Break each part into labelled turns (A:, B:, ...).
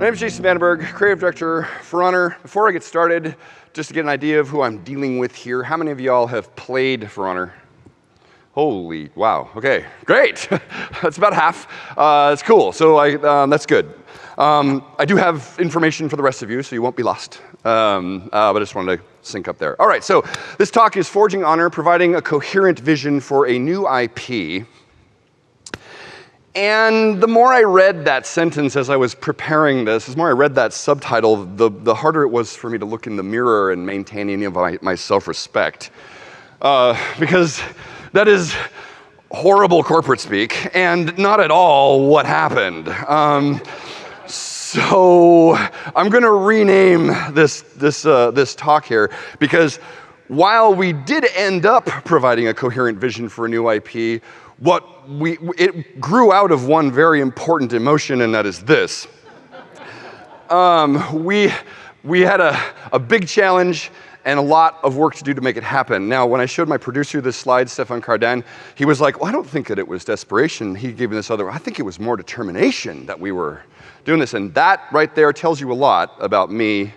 A: My name is VandenBerghe, creative director for Honor. Before I get started, just to get an idea of who I'm dealing with here, how many of y'all have played For Honor? Holy, wow, okay, great. That's about half. That's cool, so that's good. I do have information for the rest of you, so you won't be lost. But I just wanted to sync up there. All right, so this talk is Forging Honor, providing a coherent vision for a new IP. And the more I read that sentence as I was preparing this, the more I read that subtitle, the harder it was for me to look in the mirror and maintain any of my self-respect. Because that is horrible corporate speak, and not at all what happened. So I'm going to rename this talk here, because while we did end up providing a coherent vision for a new IP, it grew out of one very important emotion, and that is this. We had a big challenge and a lot of work to do to make it happen. Now, when I showed my producer this slide, Stefan Cardan, he was like, well, I don't think that it was desperation. He gave me this other, I think it was more determination that we were doing this. And that right there tells you a lot about me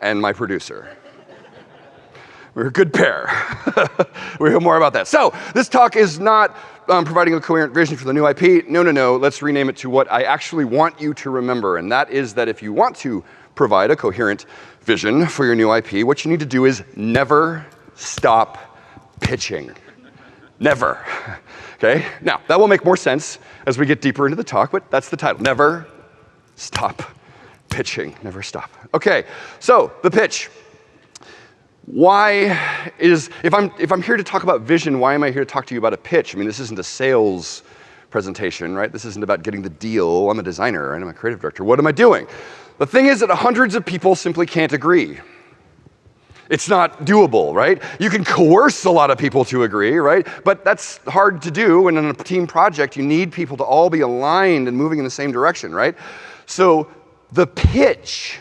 A: and my producer. We're a good pair. We'll hear more about that. So this talk is not providing a coherent vision for the new IP. No. Let's rename it to what I actually want you to remember. And that is that if you want to provide a coherent vision for your new IP, what you need to do is never stop pitching. Never. Okay? Now, that will make more sense as we get deeper into the talk, but that's the title. Never stop pitching. Never stop. Okay, so the pitch. Why is, if I'm here to talk about vision, why am I here to talk to you about a pitch? I mean, this isn't a sales presentation, right? This isn't about getting the deal. I'm a designer, and I'm a creative director. What am I doing? The thing is that hundreds of people simply can't agree. It's not doable, right? You can coerce a lot of people to agree, right? But that's hard to do, and in a team project, you need people to all be aligned and moving in the same direction, right? So the pitch,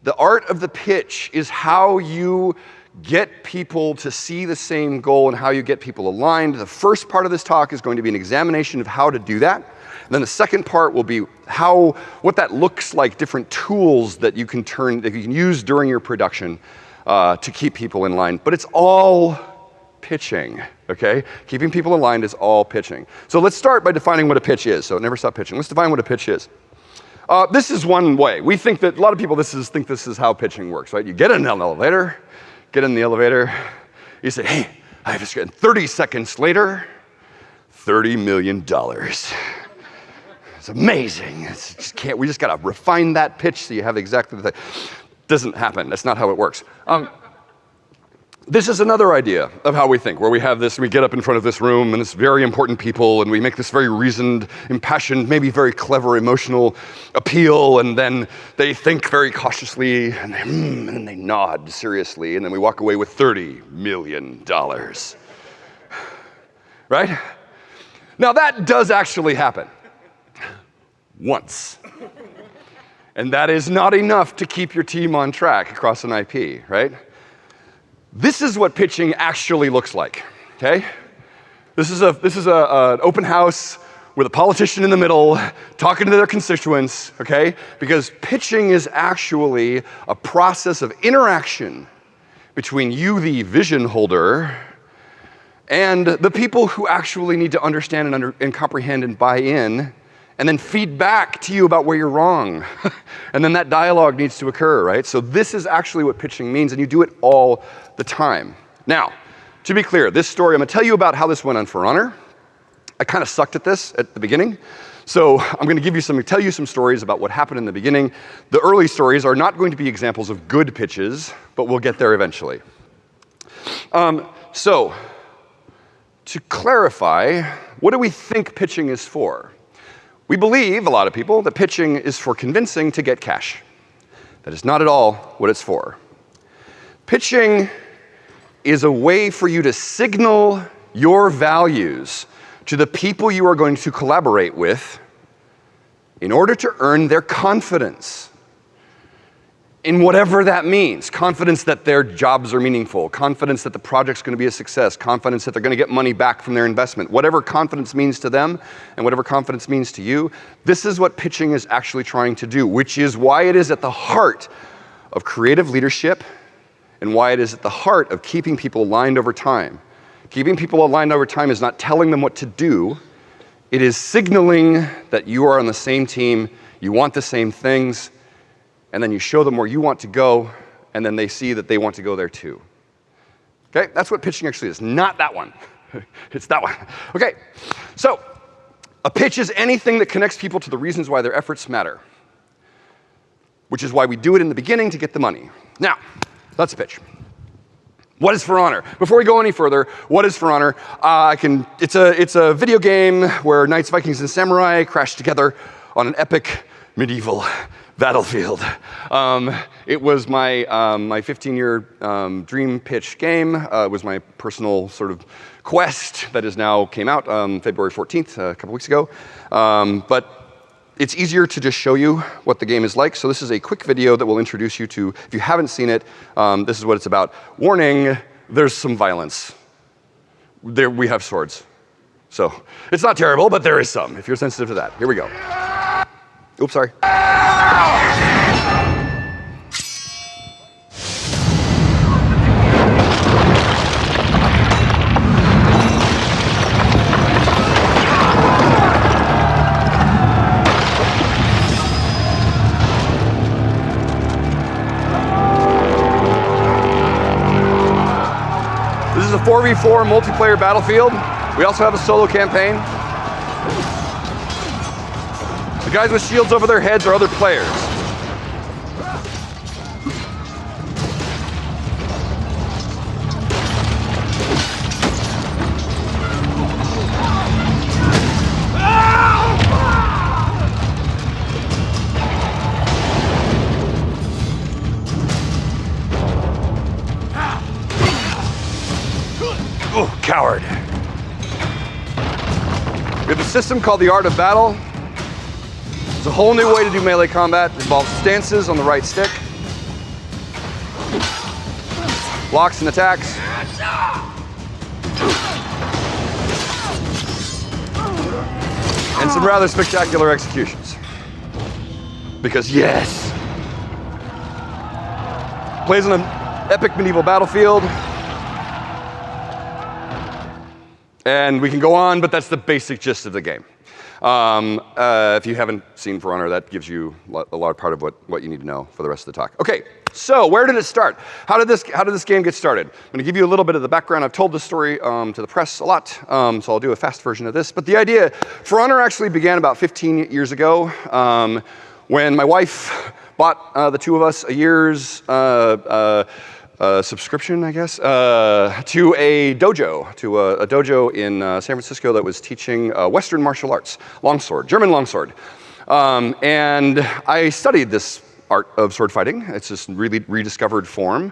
A: the art of the pitch is how you get people to see the same goal and how you get people aligned. The first part of this talk is going to be an examination of how to do that. And then the second part will be what that looks like, different tools that you can use during your production to keep people in line. But it's all pitching, okay? Keeping people aligned is all pitching. So let's start by defining what a pitch is. So never stop pitching. Let's define what a pitch is. This is one way. We think that a lot of people think this is how pitching works, right? You get in an elevator, you say, hey, I have this, and 30 seconds later, $30 million. It's amazing. We just got to refine that pitch so you have exactly the thing. Doesn't happen. That's not how it works. This is another idea of how we think, where we have this, we get up in front of this room and it's very important people and we make this very reasoned, impassioned, maybe very clever, emotional appeal, and then they think very cautiously and then they nod seriously, and then we walk away with $30 million. Right? Now that does actually happen. Once. And that is not enough to keep your team on track across an IP, right? This is what pitching actually looks like, okay? This is an open house with a politician in the middle talking to their constituents, okay? Because pitching is actually a process of interaction between you, the vision holder, and the people who actually need to understand and comprehend and buy in, and then feed back to you about where you're wrong. And then that dialogue needs to occur, right? So this is actually what pitching means, and you do it all the time. Now, to be clear, this story, I'm gonna tell you about how this went on For Honor. I kind of sucked at this at the beginning. So I'm gonna tell you some stories about what happened in the beginning. The early stories are not going to be examples of good pitches, but we'll get there eventually. So, to clarify, what do we think pitching is for? We believe, a lot of people, that pitching is for convincing to get cash. That is not at all what it's for. Pitching is a way for you to signal your values to the people you are going to collaborate with in order to earn their confidence. in whatever that means. Confidence that their jobs are meaningful, confidence that the project's going to be a success, confidence that they're going to get money back from their investment. Whatever confidence means to them and whatever confidence means to you, this is what pitching is actually trying to do, which is why it is at the heart of creative leadership and why it is at the heart of keeping people aligned over time. Keeping people aligned over time is not telling them what to do. It is signaling that you are on the same team, you want the same things, and then you show them where you want to go, and then they see that they want to go there too. Okay, that's what pitching actually is, not that one. It's that one. Okay, so a pitch is anything that connects people to the reasons why their efforts matter, which is why we do it in the beginning to get the money. Now, that's a pitch. What is For Honor? Before we go any further, what is For Honor? It's a video game where knights, Vikings, and samurai crash together on an epic medieval battlefield. It was my 15-year dream pitch game. It was my personal sort of quest that is now came out February 14th, a couple weeks ago. But it's easier to just show you what the game is like. So this is a quick video that will introduce you to, if you haven't seen it, this is what it's about. Warning, there's some violence. There, we have swords. So it's not terrible, but there is some, if you're sensitive to that. Here we go. Oops, sorry. This is a 4v4 multiplayer battlefield. We also have a solo campaign. The guys with shields over their heads are other players. Oh, coward. We have a system called the Art of Battle. It's a whole new way to do melee combat. It involves stances on the right stick, blocks and attacks, and some rather spectacular executions. Because yes! Plays on an epic medieval battlefield. And we can go on, but that's the basic gist of the game. If you haven't seen For Honor, that gives you a large part of what you need to know for the rest of the talk. Okay, so where did it start? How did this game get started? I'm going to give you a little bit of the background. I've told this story to the press a lot, so I'll do a fast version of this. But the idea, For Honor actually began about 15 years ago when my wife bought the two of us a year's subscription, I guess, to a dojo, a dojo in San Francisco that was teaching Western martial arts, longsword, German longsword. And I studied this art of sword fighting. It's this really rediscovered form.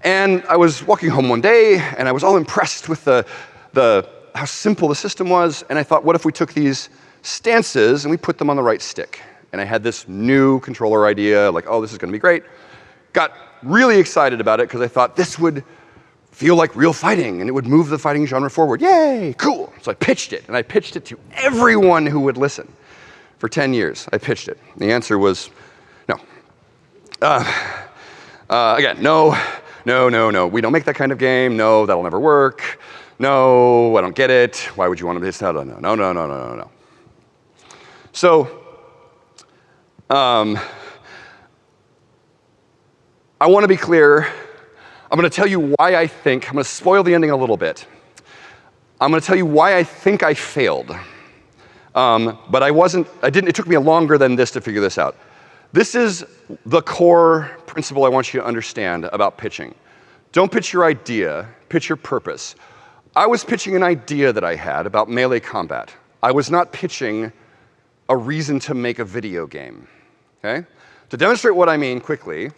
A: And I was walking home one day, and I was all impressed with how simple the system was. And I thought, what if we took these stances and we put them on the right stick? And I had this new controller idea, like, oh, this is going to be great. Got really excited about it because I thought this would feel like real fighting and it would move the fighting genre forward. Yay, cool. So I pitched it, and I pitched it to everyone who would listen. For 10 years, I pitched it. The answer was no. Again, no. We don't make that kind of game. No, that'll never work. No, I don't get it. Why would you want to do this? No. So, I want to be clear. I'm going to tell you why I think, I'm going to spoil the ending a little bit. I'm going to tell you why I think I failed. But it took me longer than this to figure this out. This is the core principle I want you to understand about pitching. Don't pitch your idea, pitch your purpose. I was pitching an idea that I had about melee combat. I was not pitching a reason to make a video game, okay? To demonstrate what I mean quickly,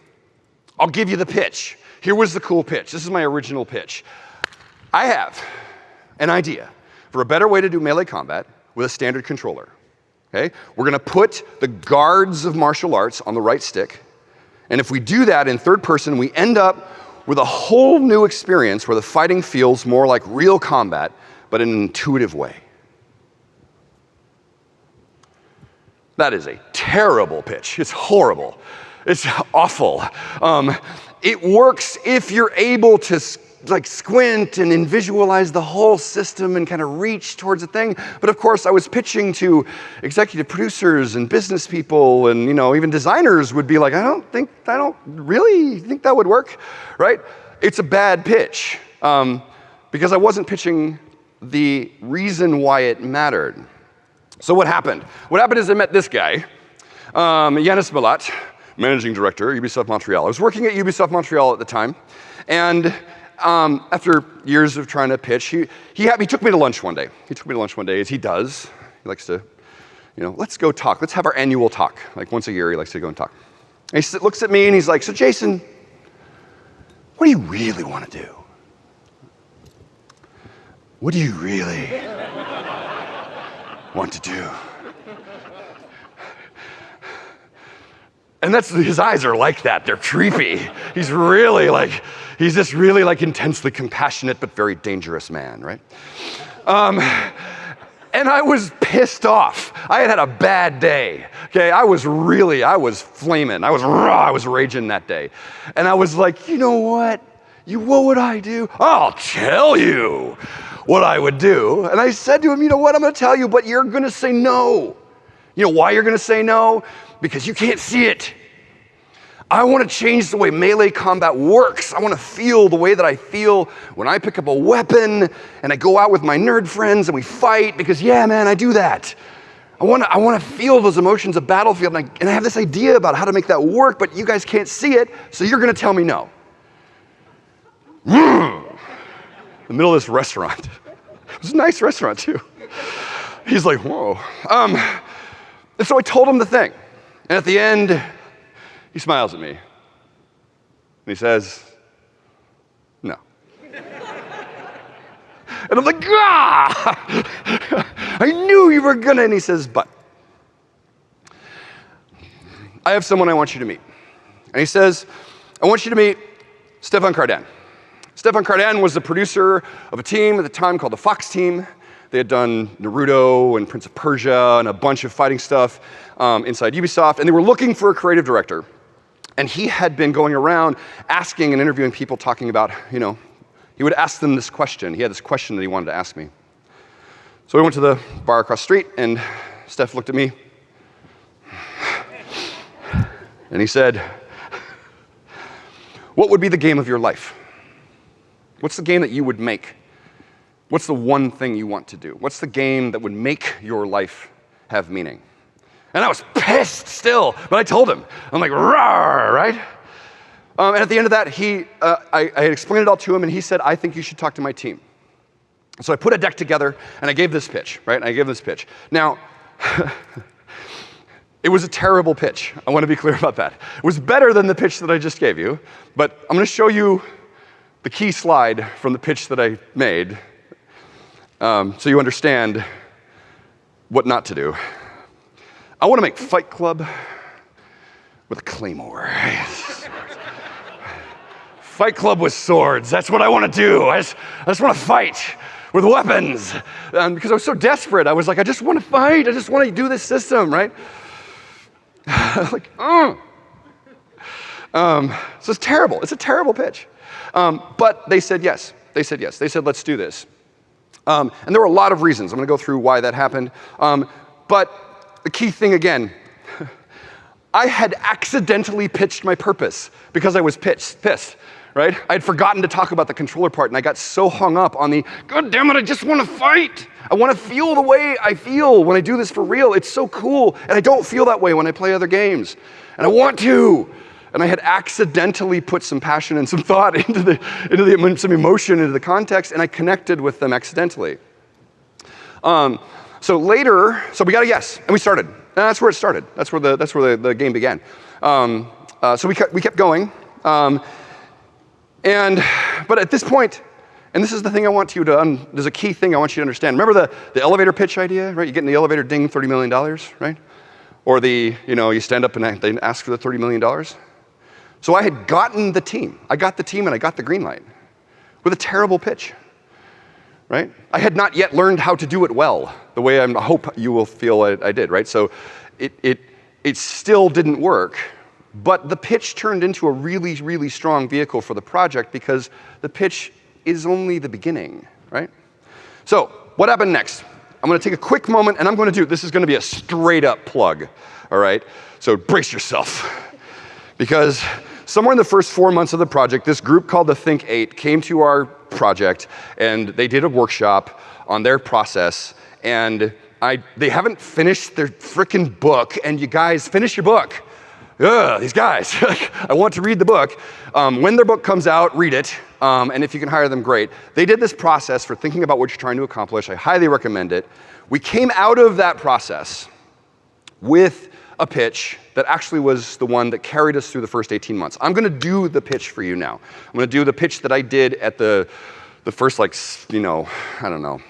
A: I'll give you the pitch. Here was the cool pitch. This is my original pitch. I have an idea for a better way to do melee combat with a standard controller. Okay? We're going to put the guards of martial arts on the right stick, And if we do that in third person, we end up with a whole new experience where the fighting feels more like real combat, but in an intuitive way. That is a terrible pitch. It's horrible. It's awful. It works if you're able to squint and visualize the whole system and kind of reach towards a thing. But of course, I was pitching to executive producers and business people, and even designers would be like, I don't really think that would work, right? It's a bad pitch because I wasn't pitching the reason why it mattered. So what happened? What happened is I met this guy, Yanis Malat, managing director, Ubisoft Montreal. I was working at Ubisoft Montreal at the time, and after years of trying to pitch, he took me to lunch one day. He took me to lunch one day, as he does. He likes to, let's go talk. Let's have our annual talk. Like once a year, he likes to go and talk. And he looks at me and he's like, so Jason, what do you really want to do? What do you really want to do? And his eyes are like that. They're creepy. He's this really intensely compassionate but very dangerous man, right? And I was pissed off. I had a bad day. Okay, I was flaming. I was raging that day. And I was like, you know what? What would I do? I'll tell you what I would do. And I said to him, you know what? I'm going to tell you, but you're going to say no. You know why you're going to say no? Because you can't see it. I want to change the way melee combat works. I want to feel the way that I feel when I pick up a weapon and I go out with my nerd friends and we fight, because yeah, man, I do that. I want to feel those emotions of Battlefield, and I have this idea about how to make that work, but you guys can't see it, so you're going to tell me no. In the middle of this restaurant. It was a nice restaurant, too. He's like, whoa. And so I told him the thing. And at the end, he smiles at me. And he says, no. And I'm like, I knew you were gonna. And he says, but I have someone I want you to meet. And he says, I want you to meet Stefan Cardan. Stefan Cardan was the producer of a team at the time called the Fox Team. They had done Naruto and Prince of Persia and a bunch of fighting stuff inside Ubisoft, and they were looking for a creative director. And he had been going around asking and interviewing people, talking about, he would ask them this question. He had this question that he wanted to ask me. So we went to the bar across the street, and Steph looked at me, and he said, what would be the game of your life? What's the game that you would make? What's the one thing you want to do? What's the game that would make your life have meaning? And I was pissed still, but I told him. I'm like, rawr, right? And at the end of that, I had explained it all to him, and he said, I think you should talk to my team. So I put a deck together, and I gave this pitch, right? Now, it was a terrible pitch. I want to be clear about that. It was better than the pitch that I just gave you, but I'm going to show you the key slide from the pitch that I made, so you understand what not to do. I want to make Fight Club with a claymore. Fight Club with swords. That's what I want to do. I just want to fight with weapons. Because I was so desperate. I was like, I just want to fight. I just want to do this system, right? So it's terrible. It's a terrible pitch. But they said yes. They said, let's do this. And there were a lot of reasons. I'm going to go through why that happened. But the key thing, again, I had accidentally pitched my purpose because I was pissed, right? I had forgotten to talk about the controller part, and I got so hung up on God damn it, I just want to fight. I want to feel the way I feel when I do this for real. It's so cool, and I don't feel that way when I play other games. And I want to. And I had accidentally put some passion and some thought some emotion into the context, and I connected with them accidentally. So we got a yes, and we started. And that's where it started. That's where the game began. So we kept going. But at this point, and this is the thing I want you to, there's a key thing I want you to understand. Remember the elevator pitch idea, right? You get in the elevator, ding, $30 million, right? Or you stand up and they ask for the $30 million. So I had gotten the team. I got the team and I got the green light with a terrible pitch, right? I had not yet learned how to do it well, the way I hope you will feel I did, right? So it still didn't work, but the pitch turned into a really, really strong vehicle for the project because the pitch is only the beginning, right? So what happened next? I'm going to take a quick moment and I'm going to this is going to be a straight up plug, all right? So brace yourself. Because somewhere in the first 4 months of the project, this group called the Think 8 came to our project and they did a workshop on their process, and they haven't finished their frickin' book, and you guys finish your book. Ugh, these guys. I want to read the book. When their book comes out, read it, and if you can hire them, great. They did this process for thinking about what you're trying to accomplish. I highly recommend it. We came out of that process with a pitch that actually was the one that carried us through the first 18 months. I'm going to do the pitch for you now. I'm going to do the pitch that I did at the first, like, I don't know.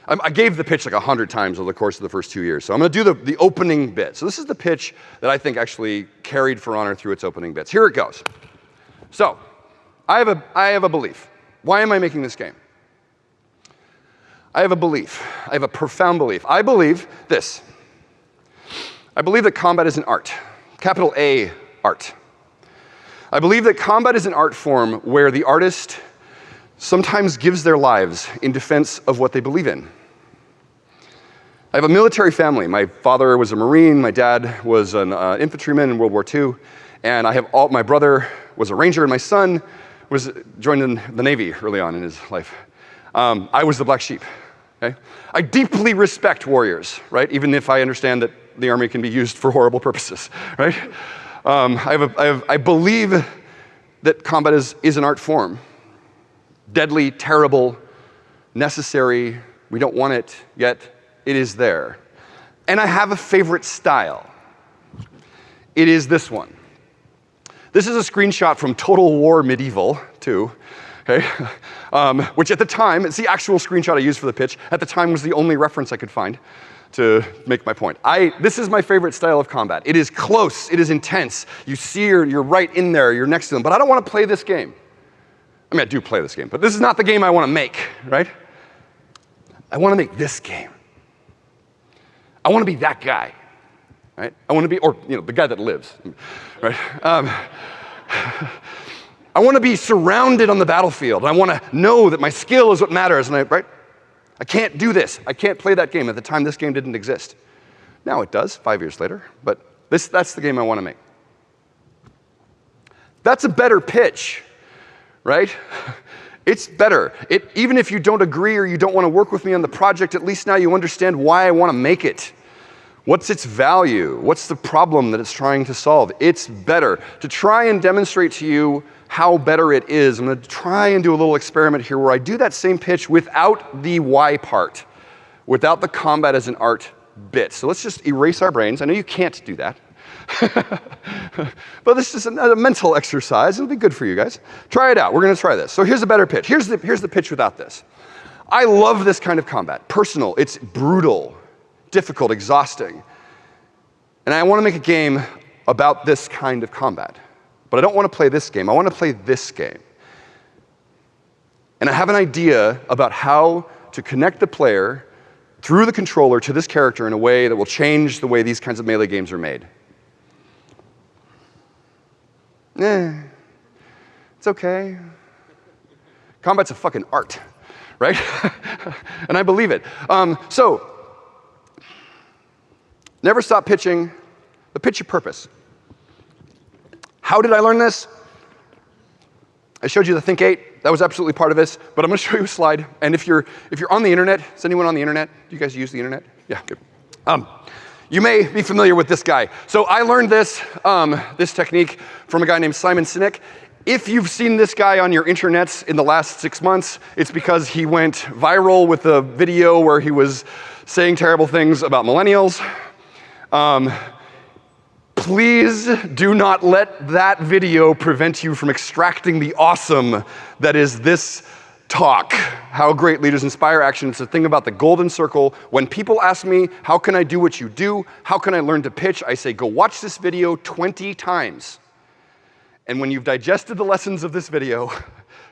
A: I gave the pitch like 100 times over the course of the first 2 years. So I'm going to do the opening bit. So this is the pitch that I think actually carried For Honor through its opening bits. Here it goes. So I have a belief. Why am I making this game? I have a belief. I have a profound belief. I believe this. I believe that combat is an art, capital A, art. I believe that combat is an art form where the artist sometimes gives their lives in defense of what they believe in. I have a military family. My father was a Marine, my dad was an infantryman in World War II, and my brother was a Ranger, and my son joined in the Navy early on in his life. I was the black sheep, okay? I deeply respect warriors, right? Even if I understand that the army can be used for horrible purposes, right? I believe that combat is an art form. Deadly, terrible, necessary. We don't want it, yet it is there. And I have a favorite style. It is this one. This is a screenshot from Total War Medieval 2, okay? Which at the time, it's the actual screenshot I used for the pitch, at the time was the only reference I could find to make my point. This is my favorite style of combat. It is close, it is intense. You see you're right in there, you're next to them, but I don't want to play this game. I mean, I do play this game, but this is not the game I want to make, right? I want to make this game. I want to be that guy, right? I want to be, or the guy that lives, right? I want to be surrounded on the battlefield. I want to know that my skill is what matters, and right? I can't do this. I can't play that game. At the time, this game didn't exist. Now it does, 5 years later, but that's the game I want to make. That's a better pitch, right? It's better. Even if you don't agree or you don't want to work with me on the project, at least now you understand why I want to make it. What's its value? What's the problem that it's trying to solve? It's better. To try and demonstrate to you how better it is, I'm going to try and do a little experiment here where I do that same pitch without the why part, without the combat as an art bit. So let's just erase our brains. I know you can't do that. But this is a mental exercise. It'll be good for you guys. Try it out. We're going to try this. So here's a better pitch. Here's the pitch without this. I love this kind of combat. Personal. It's brutal, difficult, exhausting. And I want to make a game about this kind of combat. But I don't want to play this game. I want to play this game. And I have an idea about how to connect the player through the controller to this character in a way that will change the way these kinds of melee games are made. It's okay. Combat's a fucking art, right? And I believe it. So, never stop pitching, but pitch your purpose. How did I learn this? I showed you the Think 8. That was absolutely part of this, but I'm going to show you a slide. And if you're on the internet, is anyone on the internet? Do you guys use the internet? Yeah, good. You may be familiar with this guy. So I learned this technique from a guy named Simon Sinek. If you've seen this guy on your internets in the last 6 months, it's because he went viral with a video where he was saying terrible things about millennials. Please do not let that video prevent you from extracting the awesome that is this talk. How great leaders inspire action. It's the thing about the golden circle. When people ask me, how can I do what you do? How can I learn to pitch? I say, go watch this video 20 times. And when you've digested the lessons of this video,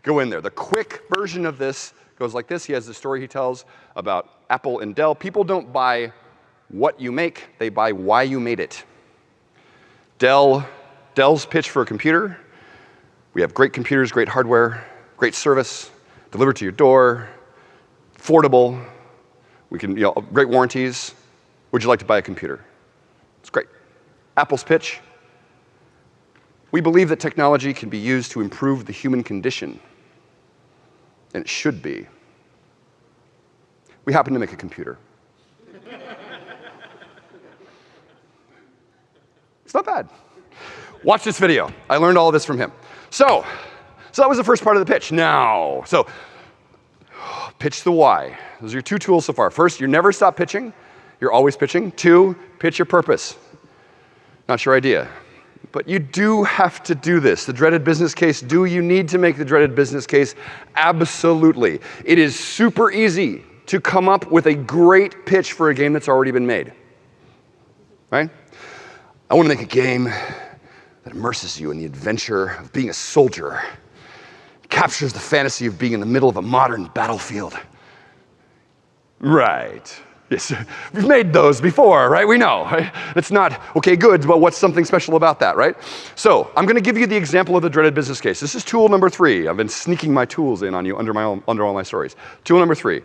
A: go in there. The quick version of this goes like this. He has the story he tells about Apple and Dell. People don't buy what you make, they buy why you made it. Dell's pitch for a computer: we have great computers, great hardware, great service, delivered to your door, affordable, we can, great warranties. Would you like to buy a computer? It's great. Apple's pitch: we believe that technology can be used to improve the human condition, and it should be. We happen to make a computer. It's not bad. Watch this video. I learned all of this from him. So that was the first part of the pitch. Now, pitch the why. Those are your two tools so far. First, you never stop pitching. You're always pitching. Two, pitch your purpose. Not your idea. But you do have to do this. The dreaded business case. Do you need to make the dreaded business case? Absolutely. It is super easy to come up with a great pitch for a game that's already been made. Right? I want to make a game that immerses you in the adventure of being a soldier, captures the fantasy of being in the middle of a modern battlefield. Right. Yes, we've made those before, right? We know, right? It's not, okay, good, but what's something special about that, right? So I'm going to give you the example of the dreaded business case. This is tool number 3. I've been sneaking my tools in on you under all my stories. Tool number 3,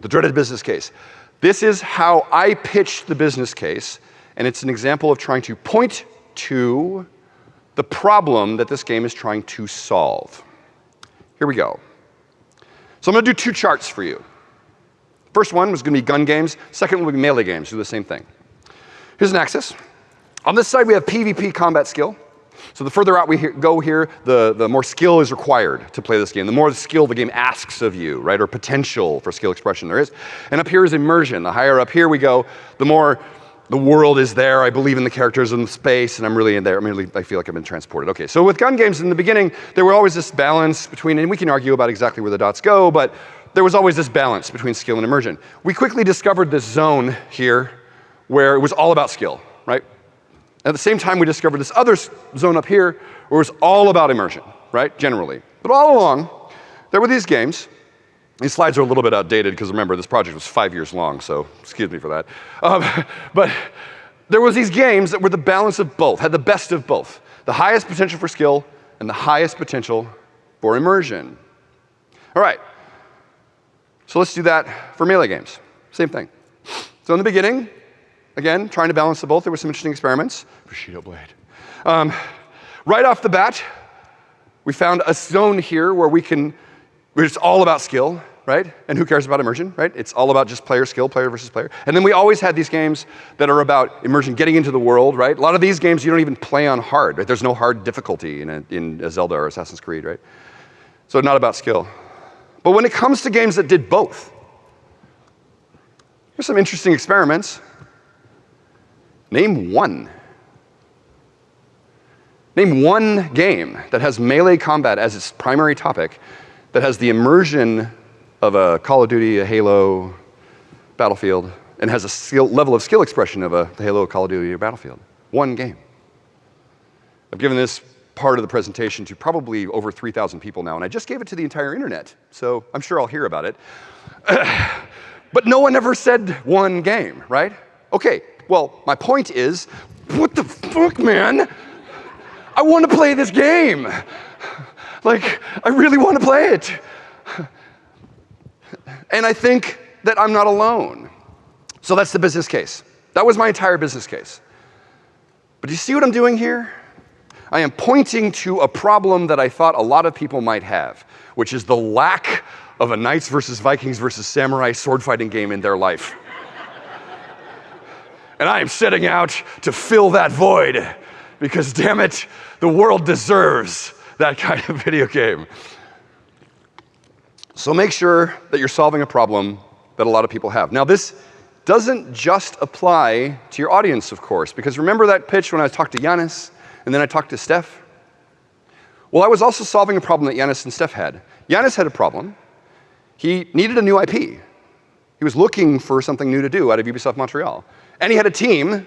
A: the dreaded business case. This is how I pitch the business case, and it's an example of trying to point to the problem that this game is trying to solve. Here we go. So I'm going to do 2 charts for you. First one was going to be gun games. Second one would be melee games. Do the same thing. Here's an axis. On this side, we have PvP combat skill. So the further out we go here, the more skill is required to play this game. The more skill the game asks of you, right, or potential for skill expression there is. And up here is immersion. The higher up here we go, the more the world is there. I believe in the characters in the space, and I'm really in there. I feel like I've been transported. Okay, so with gun games in the beginning, there were always this balance between, and we can argue about exactly where the dots go, but there was always this balance between skill and immersion. We quickly discovered this zone here where it was all about skill, right? At the same time, we discovered this other zone up here where it was all about immersion, right, generally. But all along, there were these games. These slides are a little bit outdated because remember, this project was 5 years long, so excuse me for that. But there was these games that were the balance of both, had the best of both. The highest potential for skill and the highest potential for immersion. All right. So let's do that for melee games. Same thing. So in the beginning, again, trying to balance the both, there were some interesting experiments. Bushido blade. Right off the bat, we found a zone here where it's all about skill, right? And who cares about immersion, right? It's all about just player skill, player versus player. And then we always had these games that are about immersion, getting into the world, right? A lot of these games you don't even play on hard, right? There's no hard difficulty in a Zelda or Assassin's Creed, right? So not about skill. But when it comes to games that did both, there's some interesting experiments. Name one. Name one game that has melee combat as its primary topic, that has the immersion of a Call of Duty, a Halo, Battlefield, and has a level of skill expression of a Halo, Call of Duty, or Battlefield. One game. I've given this part of the presentation to probably over 3,000 people now, and I just gave it to the entire internet, so I'm sure I'll hear about it. But no one ever said one game, right? Okay, well, my point is, what the fuck, man? I want to play this game. Like, I really want to play it. And I think that I'm not alone. So that's the business case. That was my entire business case. But do you see what I'm doing here? I am pointing to a problem that I thought a lot of people might have, which is the lack of a Knights versus Vikings versus Samurai sword fighting game in their life. And I am setting out to fill that void because, damn it, the world deserves that kind of video game. So make sure that you're solving a problem that a lot of people have. Now, this doesn't just apply to your audience, of course, because remember that pitch when I talked to Yannis and then I talked to Steph? Well, I was also solving a problem that Yannis and Steph had. Yannis had a problem. He needed a new IP. He was looking for something new to do out of Ubisoft Montreal. And he had a team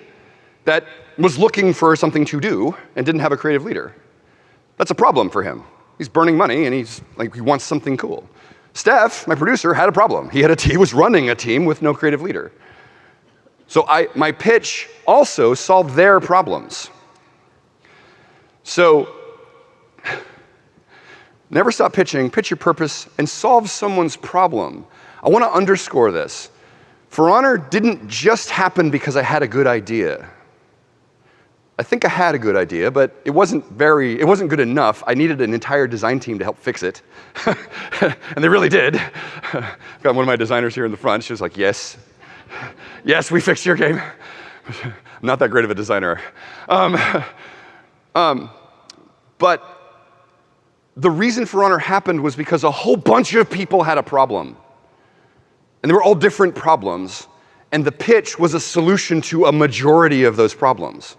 A: that was looking for something to do and didn't have a creative leader. That's a problem for him. He's burning money, and he wants something cool. Steph, my producer, had a problem. He was running a team with no creative leader. So my pitch also solved their problems. So never stop pitching, pitch your purpose, and solve someone's problem. I want to underscore this. For Honor didn't just happen because I had a good idea. I think I had a good idea, but it wasn't good enough. I needed an entire design team to help fix it. And they really did. I've got one of my designers here in the front. She was like, yes. Yes, we fixed your game. I'm not that great of a designer. But the reason For Honor happened was because a whole bunch of people had a problem. And they were all different problems. And the pitch was a solution to a majority of those problems.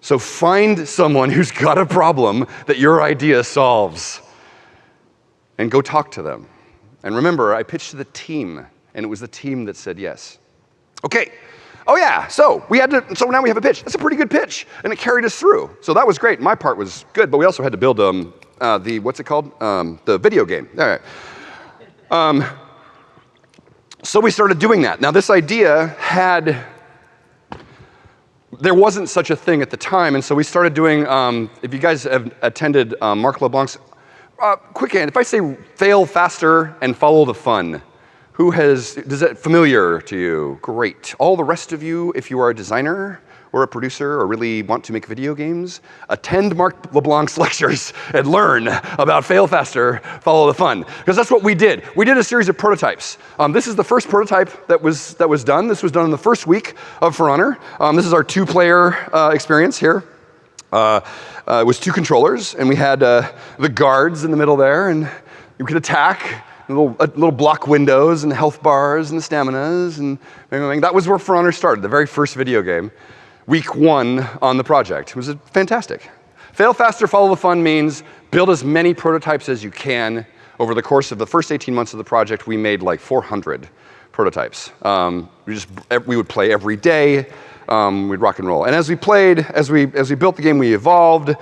A: So find someone who's got a problem that your idea solves and go talk to them. And remember, I pitched to the team, and it was the team that said yes. Okay. Oh yeah, so now we have a pitch. That's a pretty good pitch, and it carried us through. So that was great. My part was good, but we also had to build what's it called? The video game. All right. So we started doing that. Now this idea there wasn't such a thing at the time, and so we started doing, if you guys have attended Mark LeBlanc's, quick hand, if I say fail faster and follow the fun, is that familiar to you? Great. All the rest of you, if you are a designer or a producer or really want to make video games, attend Mark LeBlanc's lectures and learn about fail faster, follow the fun. Because that's what we did. We did a series of prototypes. This is the first prototype that was done. This was done in the first week of For Honor. This is our 2-player experience here. It was 2 controllers, and we had the guards in the middle there, and you could attack. Little block windows and health bars and the staminas and everything. That was where For Honor started, the very first video game. Week 1 on the project. It was fantastic. Fail faster, follow the fun means build as many prototypes as you can. Over the course of the first 18 months of the project, we made like 400 prototypes. We would play every day. We'd rock and roll. And as we played, as we built the game, we evolved.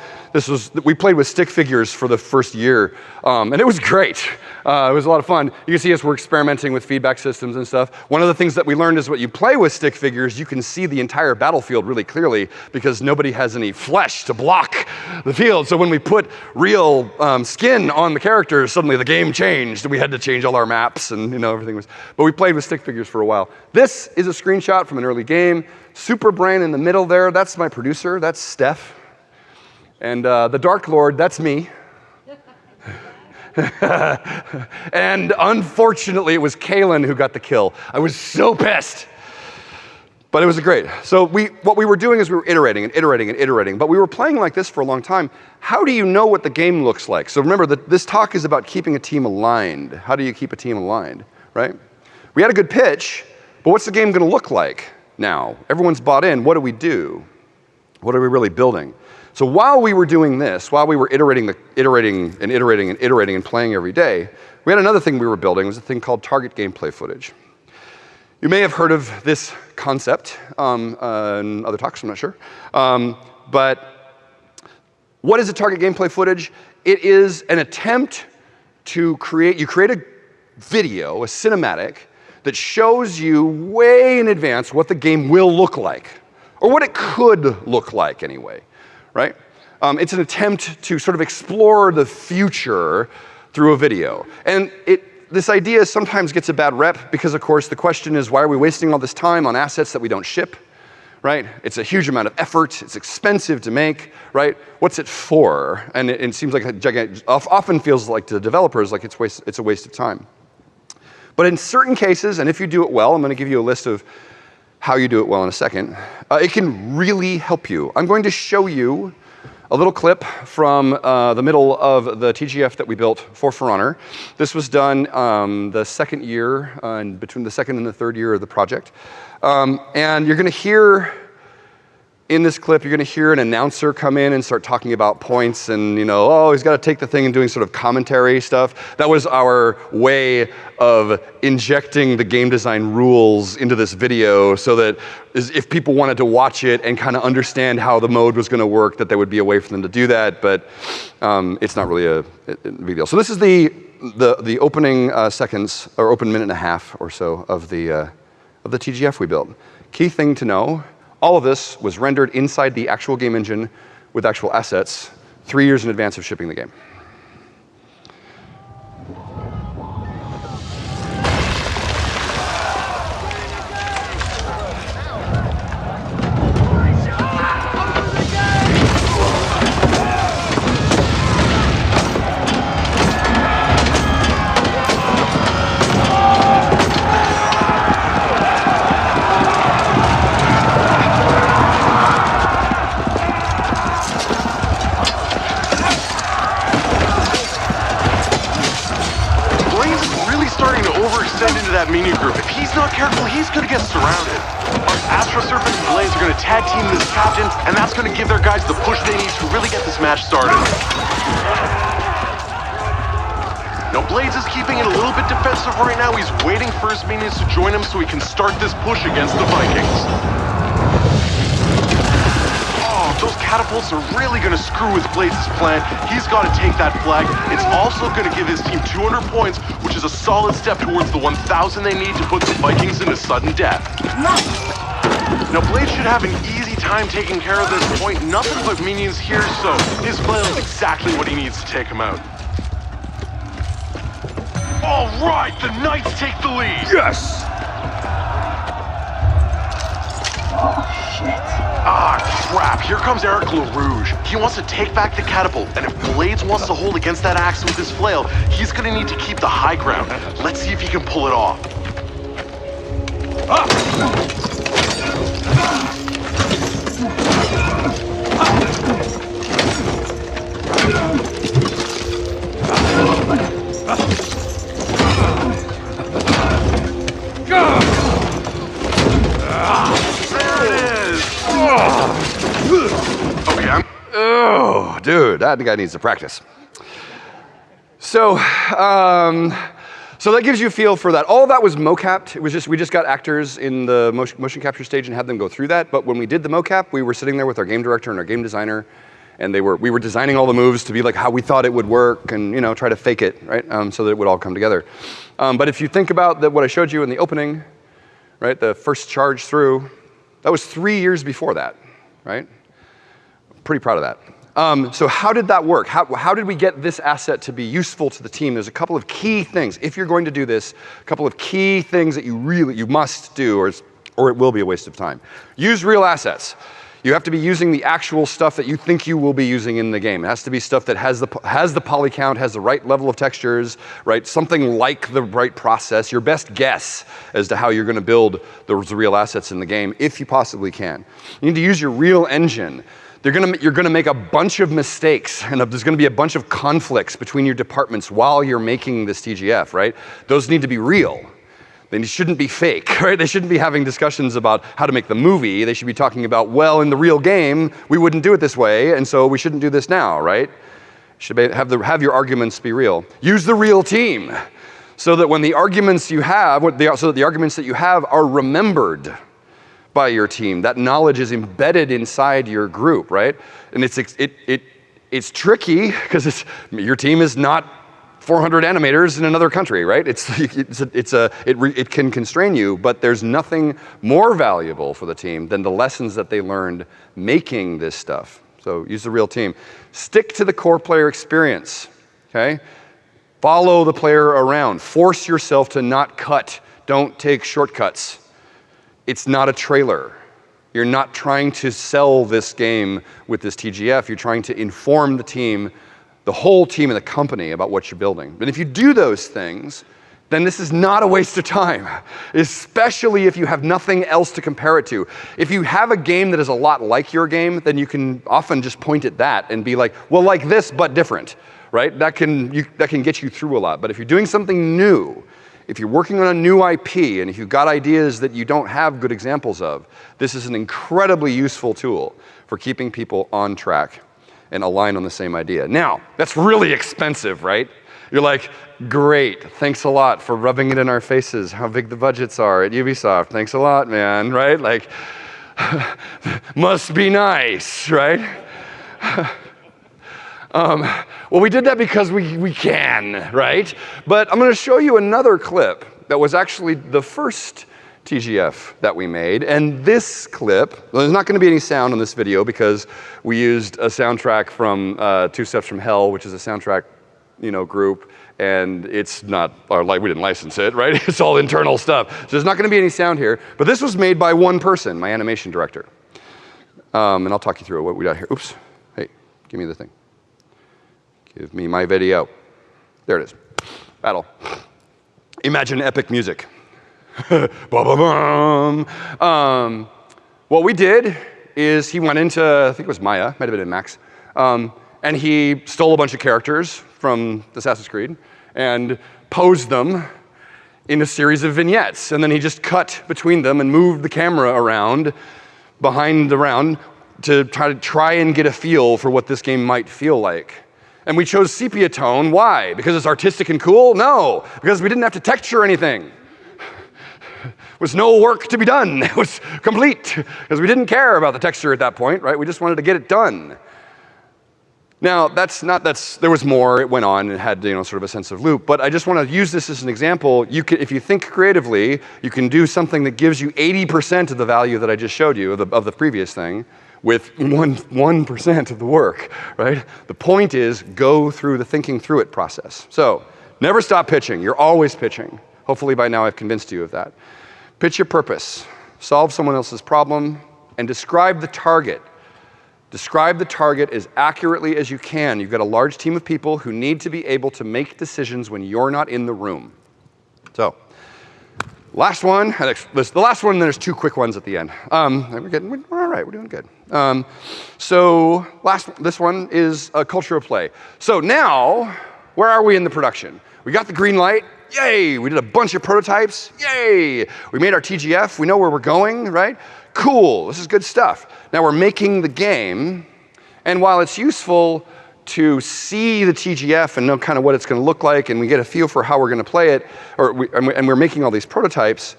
A: We played with stick figures for the first year, and it was great. It was a lot of fun. You can see us, we're experimenting with feedback systems and stuff. One of the things that we learned is when you play with stick figures, you can see the entire battlefield really clearly because nobody has any flesh to block the field. So when we put real skin on the characters, suddenly the game changed, and we had to change all our maps, and everything was. But we played with stick figures for a while. This is a screenshot from an early game. Super Brain in the middle there, that's my producer, that's Steph. And the Dark Lord, that's me. And unfortunately, it was Kalen who got the kill. I was so pissed. But it was great. So what we were doing is we were iterating and iterating and iterating, but we were playing like this for a long time. How do you know what the game looks like? So remember, this talk is about keeping a team aligned. How do you keep a team aligned, right? We had a good pitch, but what's the game going to look like? Now, everyone's bought in. What do we do? What are we really building? So while we were doing this, while we were iterating and playing every day, we had another thing we were building. It was a thing called target gameplay footage. You may have heard of this concept in other talks, I'm not sure. But what is a target gameplay footage? It is an attempt to create a video, a cinematic, that shows you way in advance what the game will look like, or what it could look like anyway, right? It's an attempt to sort of explore the future through a video. And this idea sometimes gets a bad rep because, of course, the question is, why are we wasting all this time on assets that we don't ship, right? It's a huge amount of effort. It's expensive to make, right? What's it for? And it seems like often feels like to developers like it's a waste of time. But in certain cases, and if you do it well, I'm going to give you a list of how you do it well in a second, it can really help you. I'm going to show you a little clip from the middle of the TGF that we built for Honor. This was done the second year, between the second and the third year of the project. And you're going to hear in this clip, you're going to hear an announcer come in and start talking about points and, you know, oh, he's got to take the thing and doing sort of commentary stuff. That was our way of injecting the game design rules into this video so that if people wanted to watch it and kind of understand how the mode was going to work, that there would be a way for them to do that, but it's not really a big deal. So this is the opening seconds, or open minute and a half or so of the TGF we built. Key thing to know, all of this was rendered inside the actual game engine with actual assets 3 years in advance of shipping the game.
B: That mini group. If he's not careful, he's gonna get surrounded. Our Astro Serpent and Blades are gonna tag team this captain, and that's gonna give their guys the push they need to really get this match started. Now Blades is keeping it a little bit defensive right now. He's waiting for his minions to join him so he can start this push against the Vikings. Oh, those catapults are really gonna screw with Blades' plan. He's gotta take that flag. It's also gonna give his team 200 points, which is a solid step towards the 1,000 they need to put the Vikings into sudden death. Now Blade should have an easy time taking care of this point. Nothing but minions here, so his flail is exactly what he needs to take him out. All right, the Knights take the lead.
A: Yes!
C: Oh, shit.
B: Ah, crap. Here comes Eric LaRouge. He wants to take back the catapult, and if Blades wants to hold against that axe with his flail, he's gonna need to keep the high ground. Let's see if he can pull it off.
A: Oh, dude, that guy needs to practice. So that gives you a feel for that. All of that was mocapped. It was just, we just got actors in the motion capture stage and had them go through that. But when we did the mocap, we were sitting there with our game director and our game designer, and we were designing all the moves to be like how we thought it would work, and try to fake it, right? So that it would all come together. But if you think about what I showed you in the opening, right, the first charge through, that was 3 years before that, right? Pretty proud of that. So how did that work? How did we get this asset to be useful to the team? There's a couple of key things. If you're going to do this, a couple of key things that you must do, or it will be a waste of time. Use real assets. You have to be using the actual stuff that you think you will be using in the game. It has to be stuff that has the poly count, has the right level of textures, right? Something like the right process. Your best guess as to how you're going to build those real assets in the game, if you possibly can. You need to use your real engine. You're gonna make a bunch of mistakes, and there's gonna be a bunch of conflicts between your departments while you're making this TGF, right? Those need to be real. They shouldn't be fake, right? They shouldn't be having discussions about how to make the movie. They should be talking about, well, in the real game, we wouldn't do it this way, and so we shouldn't do this now, right? Have your arguments be real. Use the real team, so that when the arguments you have, so that the arguments that you have are remembered by your team. That knowledge is embedded inside your group, right? And it's tricky because your team is not 400 animators in another country, right? It can constrain you, but there's nothing more valuable for the team than the lessons that they learned making this stuff. So use the real team. Stick to the core player experience, okay? Follow the player around. Force yourself to not cut. Don't take shortcuts. It's not a trailer. You're not trying to sell this game with this TGF. You're trying to inform the team, the whole team and the company about what you're building. But if you do those things, then this is not a waste of time, especially if you have nothing else to compare it to. If you have a game that is a lot like your game, then you can often just point at that and be like, well, like this, but different, right? That can get you through a lot. But if you're doing something new, if you're working on a new IP and if you've got ideas that you don't have good examples of, this is an incredibly useful tool for keeping people on track and aligned on the same idea. Now, that's really expensive, right? You're like, great, thanks a lot for rubbing it in our faces, how big the budgets are at Ubisoft. Thanks a lot, man, right? Like, must be nice, right? Well, we did that because we can, right? But I'm going to show you another clip that was actually the first TGF that we made. And this clip, well, there's not going to be any sound on this video because we used a soundtrack from Two Steps from Hell, which is a soundtrack, group. And it's not, we didn't license it, right? It's all internal stuff. So there's not going to be any sound here. But this was made by one person, my animation director. And I'll talk you through what we got here. Oops. Hey, give me the thing. Give me my video. There it is. Battle. Imagine epic music. Ba-ba-bum. What we did is he went into, I think it was Maya, might have been in Max, and he stole a bunch of characters from Assassin's Creed and posed them in a series of vignettes. And then he just cut between them and moved the camera around behind the round to try and get a feel for what this game might feel like. And we chose sepia tone. Why? Because it's artistic and cool? No, because we didn't have to texture anything. There was no work to be done. It was complete, because we didn't care about the texture at that point, right? We just wanted to get it done. Now, there was more, it went on, and had, sort of a sense of loop, but I just want to use this as an example. If you think creatively, you can do something that gives you 80% of the value that I just showed you of the previous thing with 1% of the work, right? The point is, go through the thinking through it process. So, never stop pitching. You're always pitching. Hopefully by now I've convinced you of that. Pitch your purpose. Solve someone else's problem, and describe the target. Describe the target as accurately as you can. You've got a large team of people who need to be able to make decisions when you're not in the room. So, last one, the last one, and there's two quick ones at the end. We're all right, we're doing good. This one is a culture of play. So now, where are we in the production? We got the green light, yay! We did a bunch of prototypes, yay! We made our TGF, we know where we're going, right? Cool, this is good stuff. Now we're making the game, and while it's useful to see the TGF and know kind of what it's going to look like, and we get a feel for how we're going to play it, and we're making all these prototypes,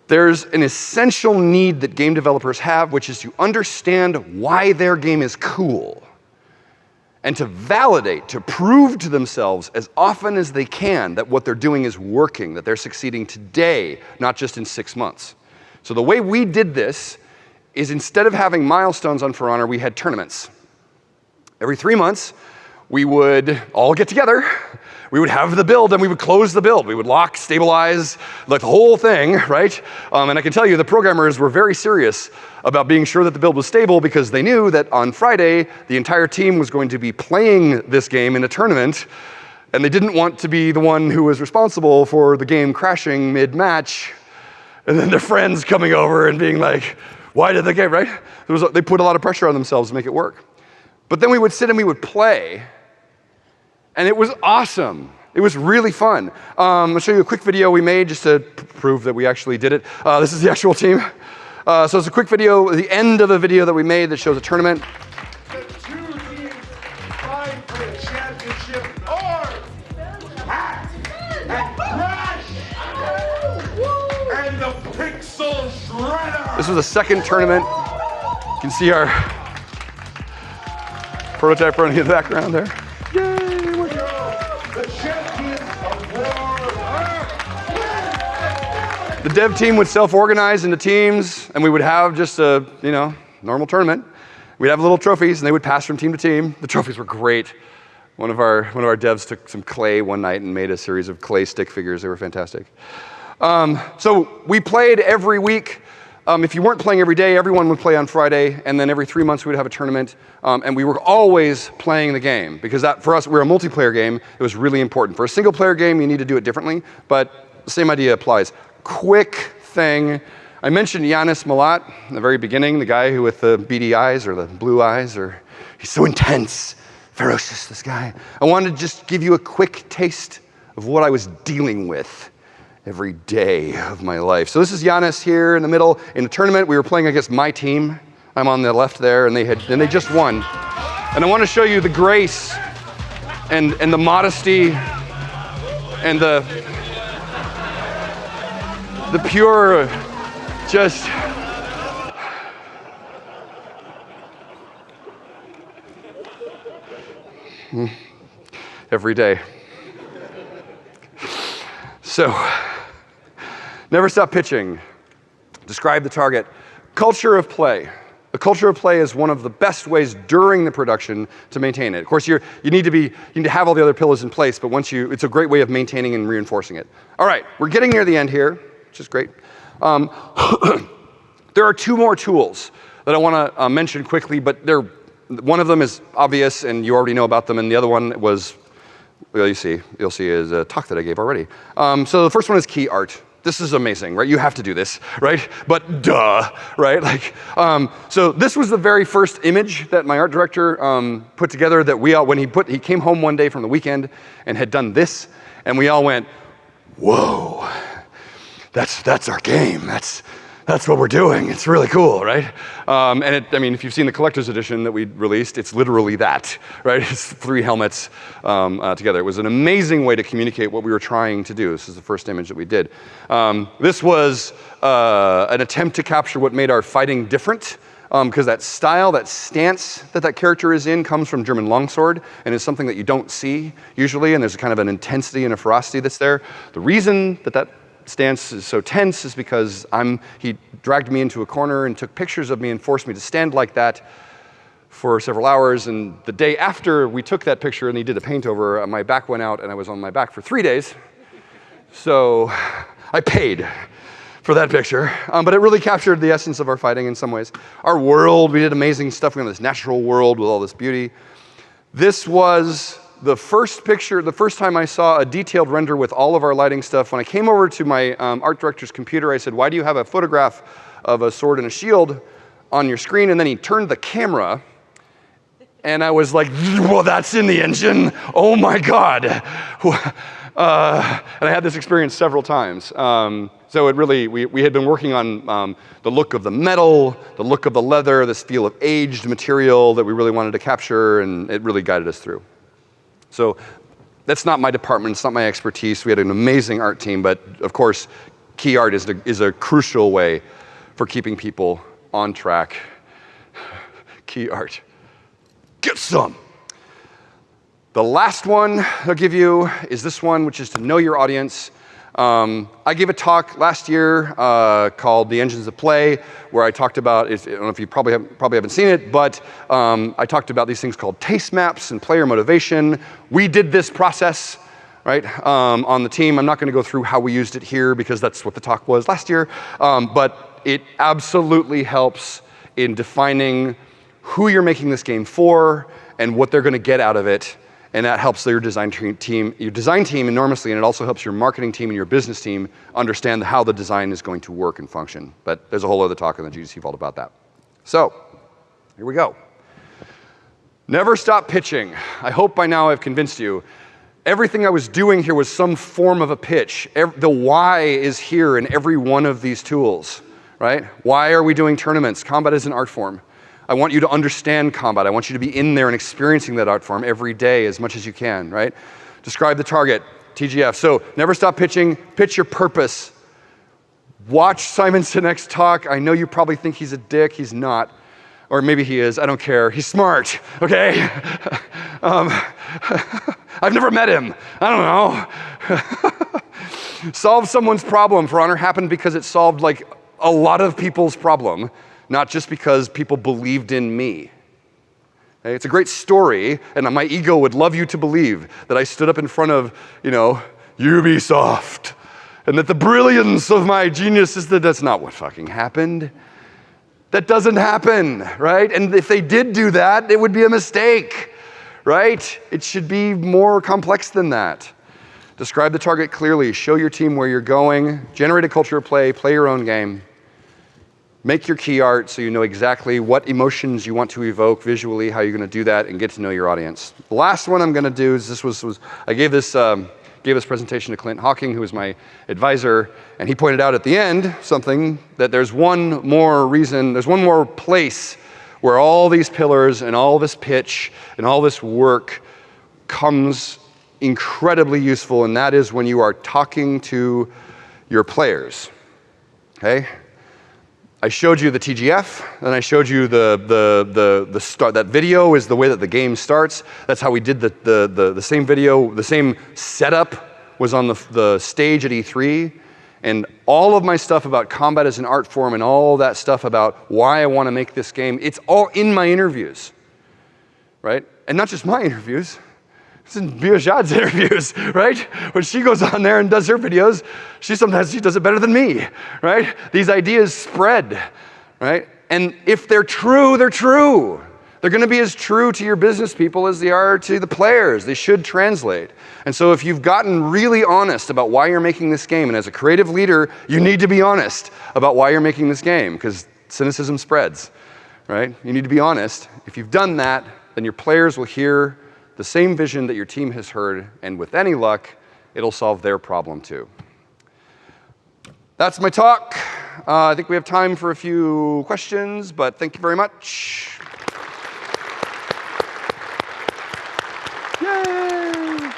A: there's an essential need that game developers have, which is to understand why their game is cool, and to validate, to prove to themselves as often as they can that what they're doing is working, that they're succeeding today, not just in 6 months. So the way we did this is, instead of having milestones on For Honor, we had tournaments. Every 3 months, we would all get together, we would have the build, and we would close the build. We would lock, stabilize, like the whole thing, right? And I can tell you, the programmers were very serious about being sure that the build was stable, because they knew that on Friday, the entire team was going to be playing this game in a tournament, and they didn't want to be the one who was responsible for the game crashing mid-match, and then their friends coming over and being like, why did the game, right? They put a lot of pressure on themselves to make it work. But then we would sit and we would play, and it was awesome. It was really fun. I'll show you a quick video we made just to prove that we actually did it. This is the actual team. So it's a quick video, the end of a video that we made that shows a tournament.
D: The two teams vying for the championship are Hat and Crash and the Pixel Shredder.
A: This was the second tournament. You can see our prototype running in the background there. Yay!
D: The champions of war.
A: The dev team would self-organize into teams, and we would have just a, normal tournament. We'd have little trophies, and they would pass from team to team. The trophies were great. One of our devs took some clay one night and made a series of clay stick figures. They were fantastic. So we played every week. If you weren't playing every day, everyone would play on Friday, and then every 3 months we would have a tournament, and we were always playing the game, because that, for us, we're a multiplayer game. It was really important. For a single-player game, you need to do it differently, but the same idea applies. Quick thing. I mentioned Yanis Malat in the very beginning, the guy who with the beady eyes, or the blue eyes, or he's so intense, ferocious, this guy. I wanted to just give you a quick taste of what I was dealing with every day of my life. So this is Giannis here in the middle. In the tournament, we were playing against my team. I'm on the left there, and they just won. And I want to show you the grace and the modesty and the pure, just every day. So, never stop pitching. Describe the target. Culture of play. The culture of play is one of the best ways during the production to maintain it. Of course, you need to have all the other pillars in place, but it's a great way of maintaining and reinforcing it. All right, we're getting near the end here, which is great. There are two more tools that I want to mention quickly, but one of them is obvious and you already know about them, and the other one was, well, you'll see is a talk that I gave already. So the first one is key art. This is amazing, right? You have to do this, right? But duh, right? So this was the very first image that my art director put together that when he came home one day from the weekend and had done this, and we all went, whoa, that's our game. That's what we're doing. It's really cool, right? If you've seen the collector's edition that we released, it's literally that, right? It's 3 helmets together. It was an amazing way to communicate what we were trying to do. This is the first image that we did. This was an attempt to capture what made our fighting different, because that style, that stance that character is in comes from German longsword, and is something that you don't see usually, and there's a kind of an intensity and a ferocity that's there. The reason that stance is so tense is because he dragged me into a corner and took pictures of me and forced me to stand like that for several hours. And the day after we took that picture and he did a paint over, my back went out and I was on my back for 3 days. So I paid for that picture, but it really captured the essence of our fighting in some ways. Our world, we did amazing stuff in this natural world with all this beauty. This was the first picture, the first time I saw a detailed render with all of our lighting stuff. When I came over to my art director's computer, I said, why do you have a photograph of a sword and a shield on your screen? And then he turned the camera, and I was like, well, that's in the engine. Oh my God. And I had this experience several times. So it really, we had been working on the look of the metal, the look of the leather, this feel of aged material that we really wanted to capture, and it really guided us through. So that's not my department, it's not my expertise. We had an amazing art team, but of course, key art is a crucial way for keeping people on track. Key art. Get some. The last one I'll give you is this one, which is to know your audience. I gave a talk last year called The Engines of Play, where I talked about, I don't know if you probably haven't seen it, but I talked about these things called taste maps and player motivation. We did this process, right, on the team. I'm not going to go through how we used it here because that's what the talk was last year, but it absolutely helps in defining who you're making this game for and what they're going to get out of it. And that helps your design team enormously, and it also helps your marketing team and your business team understand how the design is going to work and function. But there's a whole other talk in the GDC Vault about that. So, here we go. Never stop pitching. I hope by now I've convinced you. Everything I was doing here was some form of a pitch. The why is here in every one of these tools, right? Why are we doing tournaments? Combat is an art form. I want you to understand combat. I want you to be in there and experiencing that art form every day as much as you can, right? Describe the target, TGF. So never stop pitching. Pitch your purpose. Watch Simon Sinek's talk. I know you probably think he's a dick. He's not. Or maybe he is. I don't care. He's smart, okay? I've never met him. I don't know. Solve someone's problem. For Honor happened because it solved like a lot of people's problem. Not just because people believed in me. Okay? It's a great story, and my ego would love you to believe that I stood up in front of, Ubisoft, and that the brilliance of my genius is that's not what fucking happened. That doesn't happen, right? And if they did do that, it would be a mistake, right? It should be more complex than that. Describe the target clearly, show your team where you're going, generate a culture of play your own game. Make your key art so you know exactly what emotions you want to evoke visually, how you're going to do that, and get to know your audience. The last one I'm going to do is I gave this gave this presentation to Clint Hawking, who was my advisor, and he pointed out at the end something, that there's one more place where all these pillars and all this pitch and all this work comes incredibly useful, and that is when you are talking to your players. Okay? I showed you the TGF, and I showed you the start. That video is the way that the game starts. That's how we did the same video. The same setup was on the stage at E3. And all of my stuff about combat as an art form and all that stuff about why I want to make this game, it's all in my interviews, right? And not just my interviews. It's in Biojad's interviews, right? When she goes on there and does her videos, she does it better than me, right? These ideas spread, right? And if they're true, they're true. They're going to be as true to your business people as they are to the players. They should translate. And so if you've gotten really honest about why you're making this game, and as a creative leader, you need to be honest about why you're making this game, because cynicism spreads, right? You need to be honest. If you've done that, then your players will hear the same vision that your team has heard, and with any luck, it'll solve their problem too. That's my talk. I think we have time for a few questions, but thank you very much. Yay!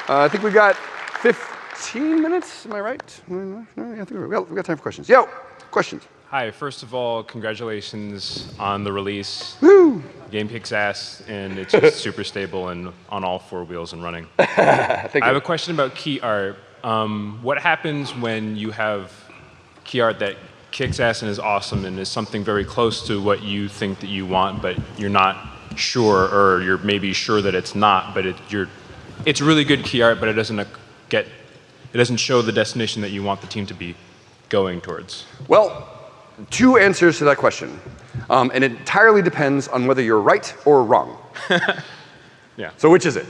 A: I think we've got 15 minutes, am I right? No, I think we've got time for questions. Yo, questions.
E: Hi, first of all, congratulations on the release.
A: Woo!
E: Game kicks ass, and it's just super stable and on all 4 wheels and running.
A: Thank you.
E: I have a question about key art. What happens when you have key art that kicks ass and is awesome and is something very close to what you think that you want, but you're not sure, or you're maybe sure that it's not, but it's really good key art, but it doesn't show the destination that you want the team to be going towards?
A: Well, 2 answers to that question. And it entirely depends on whether you're right or wrong.
E: Yeah.
A: So which is it?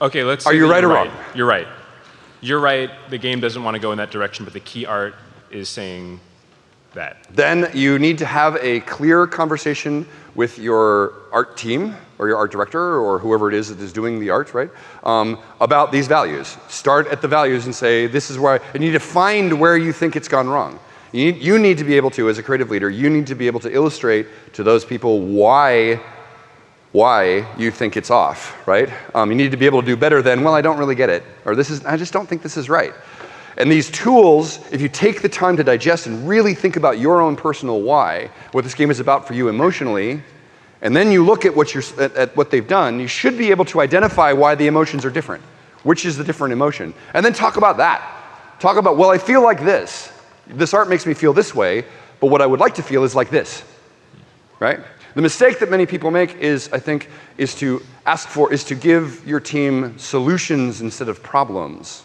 E: Okay, let's say
A: Are you right or
E: you're
A: wrong?
E: You're right. You're right, the game doesn't want to go in that direction, but the key art is saying that.
A: Then you need to have a clear conversation with your art team, or your art director, or whoever it is that is doing the art, right? About these values. Start at the values and say, this is where you need to find where you think it's gone wrong. You need to be able to, as a creative leader, you need to be able to illustrate to those people why you think it's off, right? You need to be able to do better than, well, I don't really get it, or I just don't think this is right. And these tools, if you take the time to digest and really think about your own personal why, what this game is about for you emotionally, and then you look at what they've done, you should be able to identify why the emotions are different. Which is the different emotion? And then talk about that. Talk about, well, I feel like this. This art makes me feel this way, but what I would like to feel is like this, right? The mistake that many people make is, I think, is to give your team solutions instead of problems.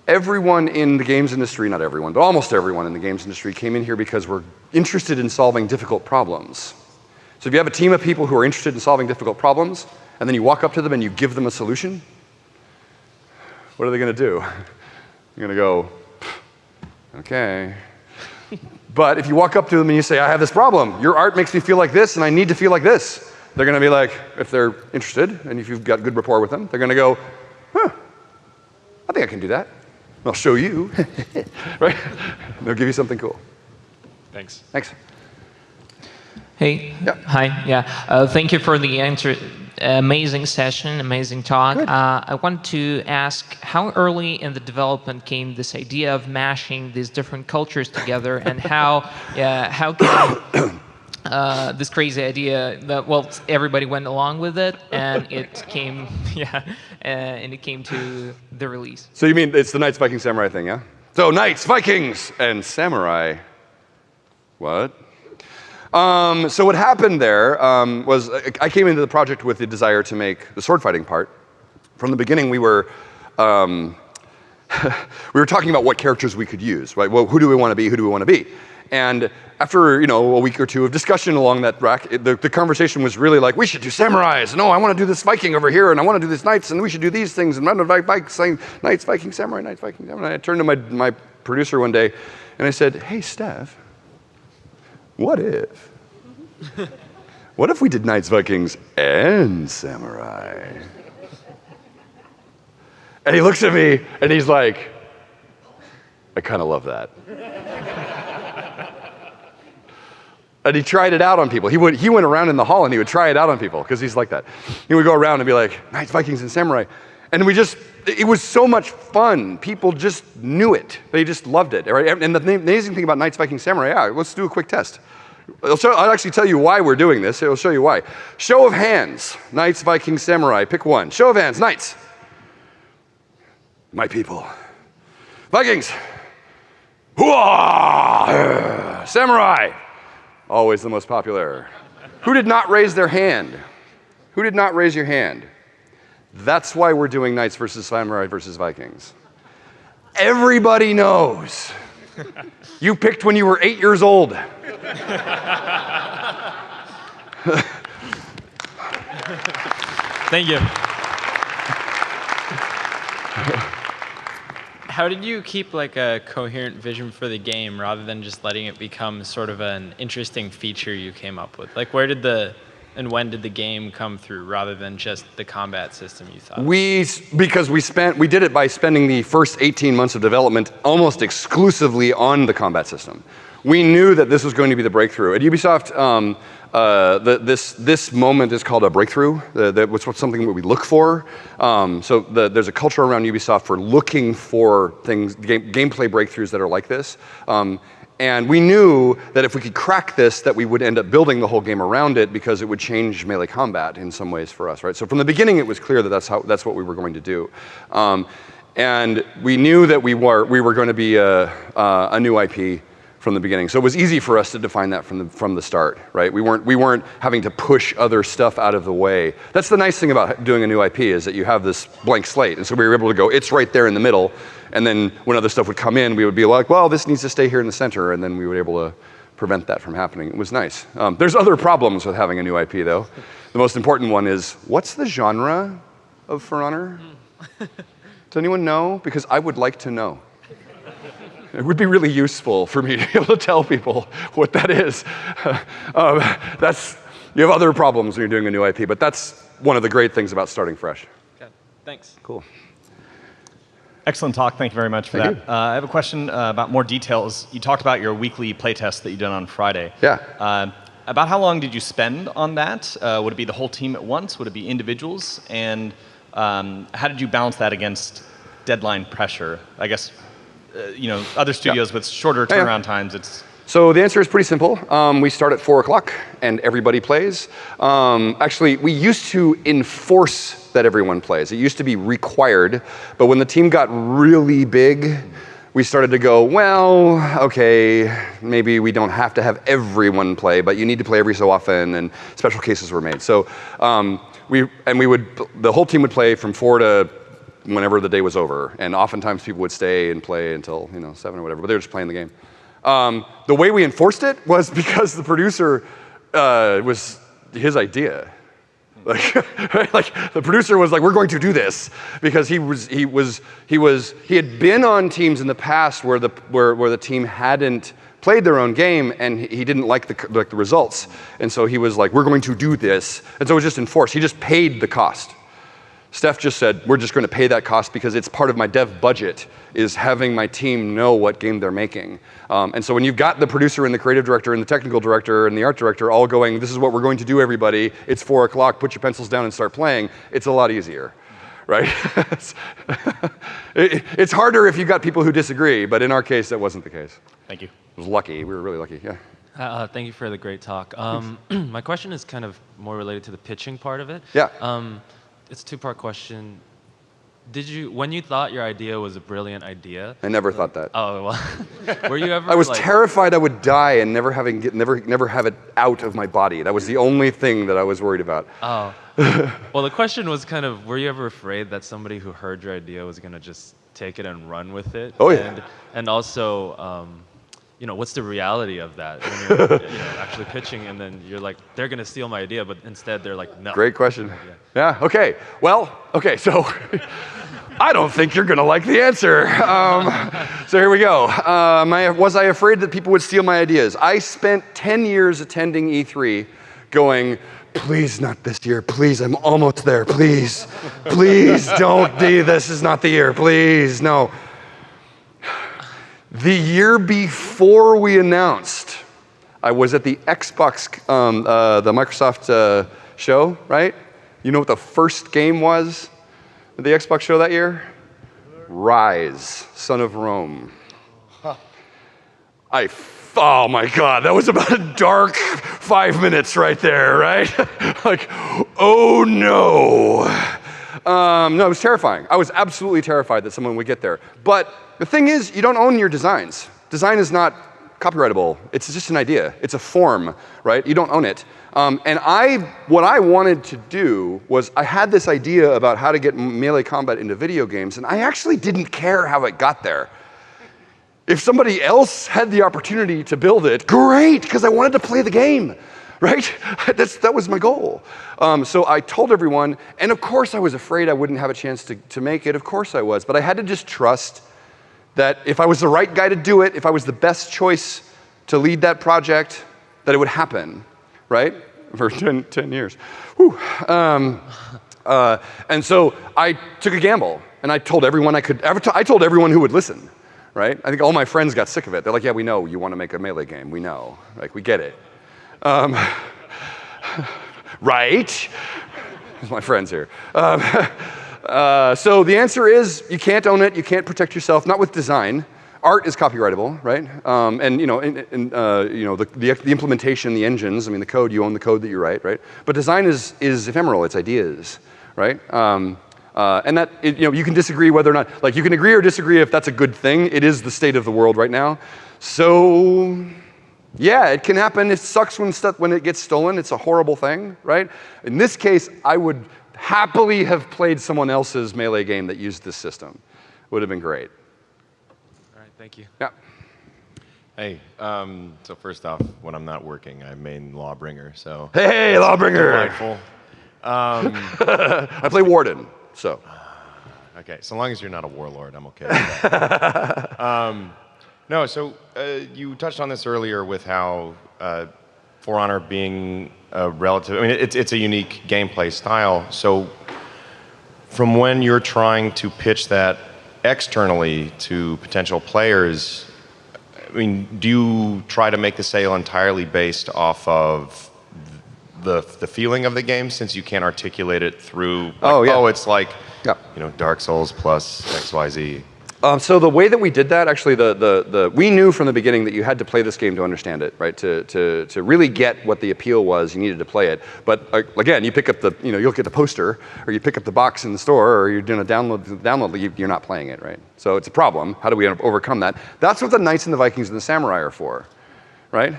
A: Everyone in the games industry, not everyone, but almost everyone in the games industry came in here because we're interested in solving difficult problems. So if you have a team of people who are interested in solving difficult problems, and then you walk up to them and you give them a solution, what are they going to do? You're going to go, okay. But if you walk up to them and you say, I have this problem, your art makes me feel like this and I need to feel like this, they're going to be like, if they're interested and if you've got good rapport with them, they're going to go, huh, I think I can do that. I'll show you, right? They'll give you something cool.
E: Thanks.
A: Thanks.
F: Hey.
A: Yeah.
F: Hi. Yeah. Thank you for the answer. Amazing session, amazing talk. I want to ask, how early in the development came this idea of mashing these different cultures together, and how can this crazy idea that, well, everybody went along with it, and it came, and it came to the release.
A: So you mean it's the Knights, Vikings, Samurai thing, yeah? So Knights, Vikings, and Samurai. What? So what happened there was I came into the project with the desire to make the sword fighting part. From the beginning, we were talking about what characters we could use, right? Well, who do we want to be? Who do we want to be? And after a week or two of discussion along that track, the conversation was really like, we should do samurais, and I want to do this Viking over here, and I want to do this knights, and we should do these things, and saying Knights, Viking, Samurai, Knights, Viking, Samurai. I turned to my producer one day, and I said, hey, Steph, what if what if we did Knights, Vikings, and Samurai? And he looks at me and he's like, I kind of love that. And he tried it out on people. He went around in the hall and he would try it out on people because he's like that. He would go around and be like, Knights, Vikings, and Samurai. And it was so much fun. People just knew it. They just loved it. Right? And the amazing thing about Knights, Vikings, Samurai, let's do a quick test. I'll actually tell you why we're doing this. It'll show you why. Show of hands, Knights, Vikings, Samurai. Pick one. Show of hands, Knights. My people. Vikings. Hooah! Samurai. Always the most popular. Who did not raise their hand? Who did not raise your hand? That's why we're doing Knights versus Samurai versus Vikings. Everybody knows. You picked when you were 8 years old.
G: Thank you. How did you keep like a coherent vision for the game rather than just letting it become sort of an interesting feature you came up with? Like when did the game come through rather than just the combat system you thought?
A: Because we did it by spending the first 18 months of development almost exclusively on the combat system. We knew that this was going to be the breakthrough. At Ubisoft, this moment is called a breakthrough. That's something that we look for. There's a culture around Ubisoft for looking for things, gameplay breakthroughs that are like this. And we knew that if we could crack this, that we would end up building the whole game around it because it would change melee combat in some ways for us, right? So from the beginning, it was clear that that's what we were going to do. And we knew that we were going to be a new IP from the beginning. So it was easy for us to define that from the start, right? We weren't having to push other stuff out of the way. That's the nice thing about doing a new IP is that you have this blank slate. And so we were able to go, it's right there in the middle. And then when other stuff would come in, we would be like, well, this needs to stay here in the center. And then we were able to prevent that from happening. It was nice. There's other problems with having a new IP though. The most important one is, what's the genre of For Honor? Does anyone know? Because I would like to know. It would be really useful for me to be able to tell people what that is. You have other problems when you're doing a new IP, but that's one of the great things about starting fresh.
G: Okay, thanks.
A: Cool.
H: Excellent talk. Thank you very much for that. I have a question about more details. You talked about your weekly playtest that you did on Friday.
A: Yeah.
H: About how long did you spend on that? Would it be the whole team at once? Would it be individuals? And how did you balance that against deadline pressure? I guess other studios with shorter turnaround times,
A: So the answer is pretty simple. We start at 4 o'clock and everybody plays. Actually, we used to enforce that everyone plays. It used to be required, but when the team got really big, we started to go, well, okay, maybe we don't have to have everyone play, but you need to play every so often, and special cases were made. So the whole team would play from 4 to whenever the day was over, and oftentimes people would stay and play until 7 or whatever, but they were just playing the game. The way we enforced it was because the producer was his idea. Like the producer was like, we're going to do this because he had been on teams in the past where the team hadn't played their own game and he didn't like the results, and so he was like, we're going to do this, and so it was just enforced. He just paid the cost. Steph just said, we're just going to pay that cost because it's part of my dev budget, is having my team know what game they're making. And so when you've got the producer and the creative director and the technical director and the art director all going, this is what we're going to do, everybody, it's 4 o'clock, put your pencils down and start playing, it's a lot easier, right? It's harder if you've got people who disagree, but in our case, that wasn't the case.
H: Thank you.
A: It was lucky, we were really lucky, yeah.
I: Thank you for the great talk. My question is kind of more related to the pitching part of it.
A: Yeah.
I: It's a two-part question. When you thought your idea was a brilliant idea?
A: I never thought that.
I: Oh, well, were you ever
A: I was terrified I would die and never have it out of my body. That was the only thing that I was worried about.
I: Oh. Well, the question was kind of, were you ever afraid that somebody who heard your idea was going to just take it and run with it?
A: Oh, yeah.
I: And also, what's the reality of that when you're actually pitching and then you're like, they're going to steal my idea, but instead they're like, no.
A: Great question. Yeah, okay. Well, okay, so I don't think you're going to like the answer. So here we go. Was I afraid that people would steal my ideas? I spent 10 years attending E3 going, please not this year, please, I'm almost there, please. Please don't do this is not the year, please, no. The year before we announced, I was at the Xbox, the Microsoft show, right? You know what the first game was at the Xbox show that year? Rise, Son of Rome. Oh my God, that was about a dark 5 minutes right there, right? Like, oh no. No, it was terrifying. I was absolutely terrified that someone would get there. But the thing is, you don't own your designs. Design is not copyrightable. It's just an idea. It's a form, right? You don't own it. And what I wanted to do was I had this idea about how to get melee combat into video games, and I actually didn't care how it got there. If somebody else had the opportunity to build it, great, because I wanted to play the game, right? That was my goal. So I told everyone, and of course I was afraid I wouldn't have a chance to make it. Of course I was, but I had to just trust that if I was the right guy to do it, if I was the best choice to lead that project, that it would happen, right? For 10 years. Whew. And so I took a gamble, and I told everyone I told everyone who would listen. Right? I think all my friends got sick of it. They're like, yeah, we know you want to make a melee game. We know. Like, we get it. Right? There's my friends here. So the answer is you can't own it. You can't protect yourself, not with design. Art is copyrightable, right? And the implementation, the engines, I mean, the code, you own the code that you write, right? But design is ephemeral. It's ideas, right? And that, you can disagree whether or not, like you can agree or disagree if that's a good thing. It is the state of the world right now. So, yeah, it can happen. It sucks when it gets stolen. It's a horrible thing, right? In this case, I would happily have played someone else's melee game that used this system. Would have been great.
I: All right, thank you.
A: Yeah.
J: Hey, so first off, when I'm not working, I main Lawbringer, so.
A: Hey, Lawbringer!
J: Delightful.
A: I play Warden. So,
J: okay, so long as you're not a warlord, I'm okay with that. No, so you touched on this earlier with how For Honor being a relative, I mean, it's a unique gameplay style. So from when you're trying to pitch that externally to potential players, I mean, do you try to make the sale entirely based off of the feeling of the game, since you can't articulate it through, like, it's like, Dark Souls plus XYZ?
A: So the way that we did that, actually, we knew from the beginning that you had to play this game to understand it, right? To really get what the appeal was, you needed to play it. But again, you pick up you'll get the poster, or you pick up the box in the store, or you're doing a download, you're not playing it, right? So it's a problem. How do we overcome that? That's what the Knights and the Vikings and the Samurai are for, right?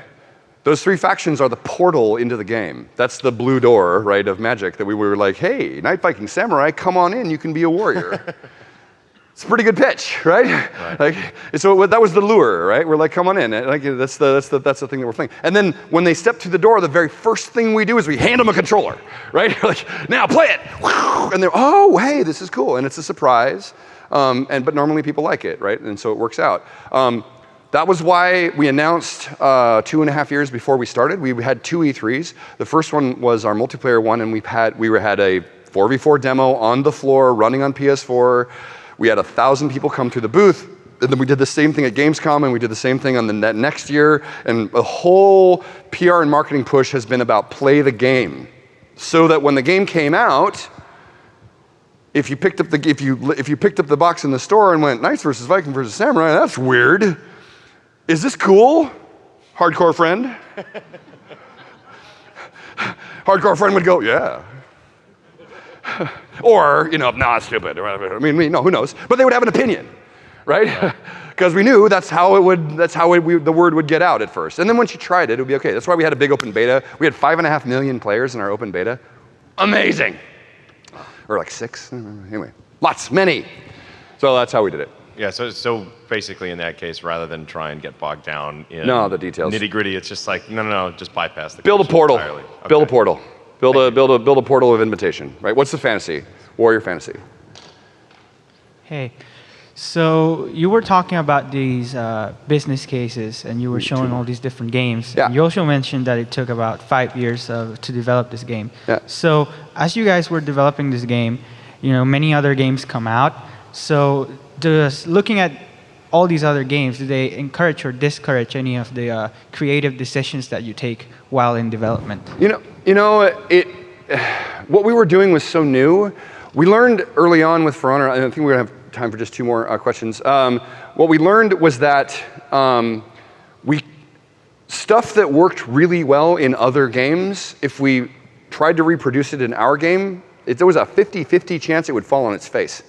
A: Those three factions are the portal into the game. That's the blue door, right, of Magic, that we were like, hey, Knight, Viking, Samurai, come on in, you can be a warrior. It's a pretty good pitch, right? Like, so that was the lure, right? We're like, come on in. Like, that's the thing that we're playing. And then when they step through the door, the very first thing we do is we hand them a controller, right? Like, now play it. And they're, oh, hey, this is cool. And it's a surprise. But normally people like it, right? And so it works out. That was why we announced 2.5 years before we started. We had 2 E3s. The first one was our multiplayer one, and we had a 4v4 demo on the floor running on PS4. We had 1,000 people come through the booth, and then we did the same thing at Gamescom, and we did the same thing on the next year. And the whole PR and marketing push has been about play the game, so that when the game came out, if you picked up the box in the store and went Knights versus Viking versus Samurai, that's weird. Is this cool? Hardcore friend? Hardcore friend would go, yeah. Or, no, it's stupid. I mean, no, who knows? But they would have an opinion, right? Because we knew that's how the word would get out at first. And then once you tried it would be okay. That's why we had a big open beta. We had 5.5 million players in our open beta. Amazing. Or like 6, anyway. Many. So that's how we did it.
J: Yeah, so basically in that case, rather than try and get bogged down in
A: the details,
J: nitty gritty, it's just like, no, just bypass the
A: build a portal.
J: Entirely. Okay.
A: Build a portal. Build a portal of invitation, right? What's the fantasy? Warrior fantasy.
K: Hey, So you were talking about these business cases, and you were showing all these different games.
A: Yeah.
K: You also mentioned that it took about 5 years to develop this game.
A: Yeah.
K: So as you guys were developing this game, many other games come out. So looking at all these other games, do they encourage or discourage any of the creative decisions that you take while in development?
A: What we were doing was so new. We learned early on with For Honor, I think we're going to have time for just 2 more questions. What we learned was that stuff that worked really well in other games, if we tried to reproduce it in our game, there was a 50-50 chance it would fall on its face.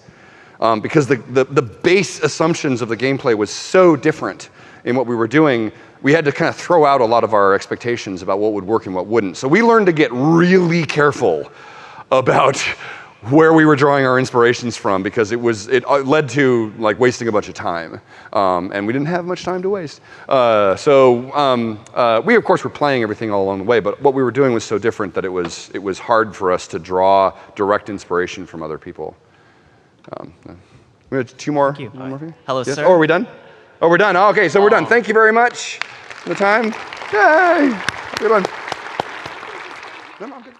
A: Because the base assumptions of the gameplay was so different in what we were doing, we had to kind of throw out a lot of our expectations about what would work and what wouldn't. So we learned to get really careful about where we were drawing our inspirations from, because it led to like wasting a bunch of time, and we didn't have much time to waste. We of course were playing everything all along the way, but what we were doing was so different that it was hard for us to draw direct inspiration from other people. We have 2 more.
K: Thank you.
A: One more for you?
L: Hello,
A: Yes?
L: sir.
A: Oh, are we done? Oh, we're done. Oh, okay, so we're done. Thank you very much for the time. Yay! Good one. No, I'm good.